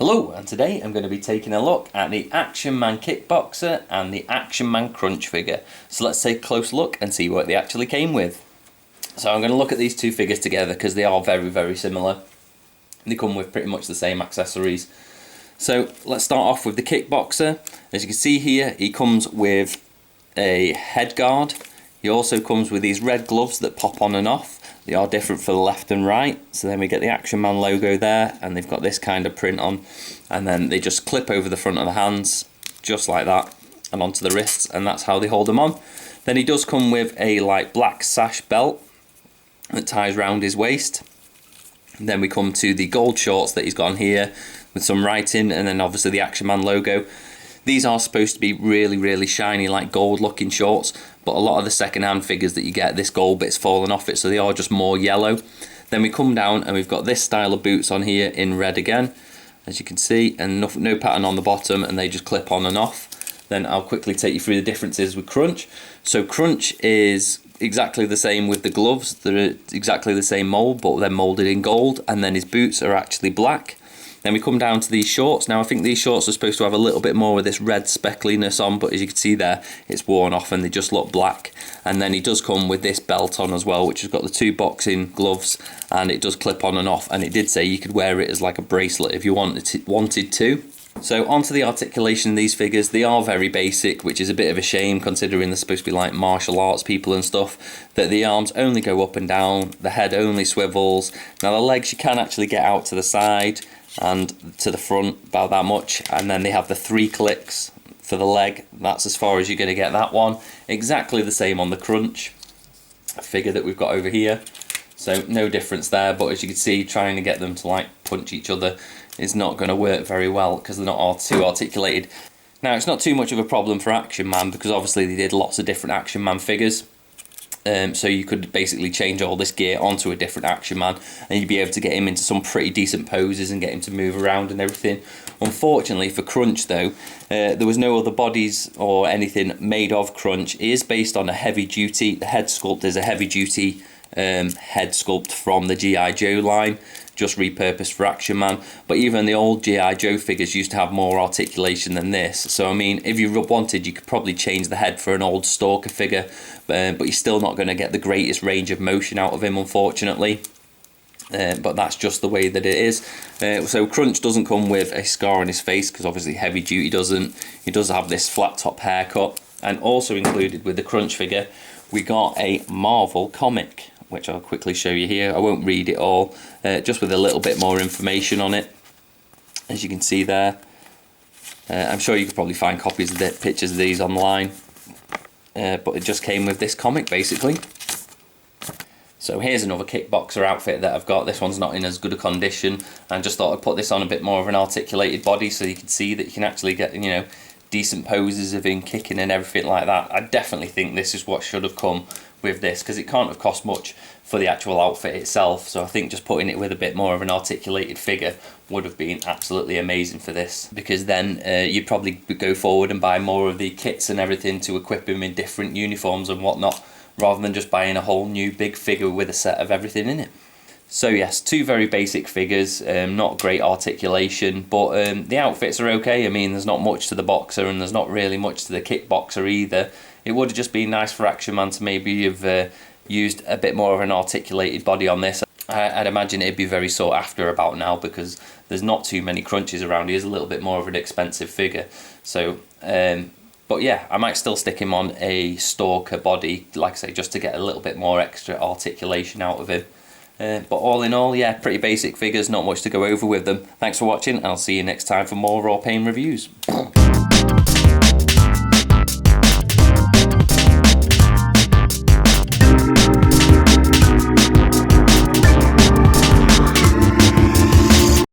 Hello, and today I'm going to be taking a look at the Action Man Kickboxer and the Action Man Krunch figure. So let's take a close look and see what they actually came with. So I'm going to look at these two figures together because they are very similar. They come with pretty much the same accessories. So let's start off with the Kickboxer. As you can see here, he comes with a head guard. He also comes with these red gloves that pop on and off. They are different for the left and right. So then we get the Action Man logo there, and they've got this kind of print on, and then they just clip over the front of the hands just like that and onto the wrists, and that's how they hold them on. Then he does come with a like black sash belt that ties around his waist. And then we come to the gold shorts that he's got on here with some writing, and then obviously the Action Man logo. These are supposed to be really shiny, like gold looking shorts, but a lot of the second hand figures that you get, this gold bit's fallen off it, so they are just more yellow. Then we come down and we've got this style of boots on here in red again, as you can see, and no pattern on the bottom, and they just clip on and off. Then I'll quickly take you through the differences with Krunch. So Krunch is exactly the same with the gloves. They're exactly the same mould, but they're moulded in gold, and then his boots are actually black. Then we come down to these shorts. Now I think these shorts are supposed to have a little bit more of this red speckliness on, but as you can see there, it's worn off and they just look black. And then he does come with this belt on as well, which has got the two boxing gloves, and it does clip on and off, and it did say you could wear it as like a bracelet if you wanted to. So onto the articulation of these figures. They are very basic, which is a bit of a shame considering they're supposed to be like martial arts people and stuff, that the arms only go up and down, the head only swivels. Now the legs you can actually get out to the side and to the front about that much, and then they have the 3 clicks for the leg. That's as far as you're going to get that one. Exactly the same on the Krunch figure that we've got over here, so no difference there. But as you can see, trying to get them to like punch each other is not going to work very well because they're not too articulated. Now it's not too much of a problem for Action Man because obviously they did lots of different Action Man figures. So you could basically change all this gear onto a different Action Man and you'd be able to get him into some pretty decent poses and get him to move around and everything. Unfortunately for Krunch though, there was no other bodies or anything made of Krunch. It is based on a heavy duty, the head sculpt is a heavy duty head sculpt from the G.I. Joe line, just repurposed for Action Man. But even the old G.I. Joe figures used to have more articulation than this. So I mean, if you wanted, you could probably change the head for an old Stalker figure, but you're still not going to get the greatest range of motion out of him, unfortunately. But that's just the way that it is. So Krunch doesn't come with a scar on his face because obviously heavy duty doesn't. He does have this flat top haircut, and also included with the Krunch figure we got a Marvel comic, which I'll quickly show you here. I won't read it all, just with a little bit more information on it, as you can see there. I'm sure you could probably find copies of the pictures of these online, but it just came with this comic basically. So here's another Kickboxer outfit that I've got. This one's not in as good a condition, and just thought I'd put this on a bit more of an articulated body so you can see that you can actually get, you know, decent poses of him kicking and everything like that. I definitely think this is what should have come with this because it can't have cost much for the actual outfit itself. So I think just putting it with a bit more of an articulated figure would have been absolutely amazing for this, because then you'd probably go forward and buy more of the kits and everything to equip him in different uniforms and whatnot, rather than just buying a whole new big figure with a set of everything in it. So yes, two very basic figures, not great articulation, but the outfits are okay. I mean, there's not much to the boxer and there's not really much to the Kickboxer either. It would have just been nice for Action Man to maybe have used a bit more of an articulated body on this. I'd imagine it'd be very sought after about now because there's not too many Krunches around. He is a little bit more of an expensive figure. So, but yeah, I might still stick him on a Stalker body, like I say, just to get a little bit more extra articulation out of him. But all in all, yeah, pretty basic figures, not much to go over with them. Thanks for watching, and I'll see you next time for more Rawpain reviews.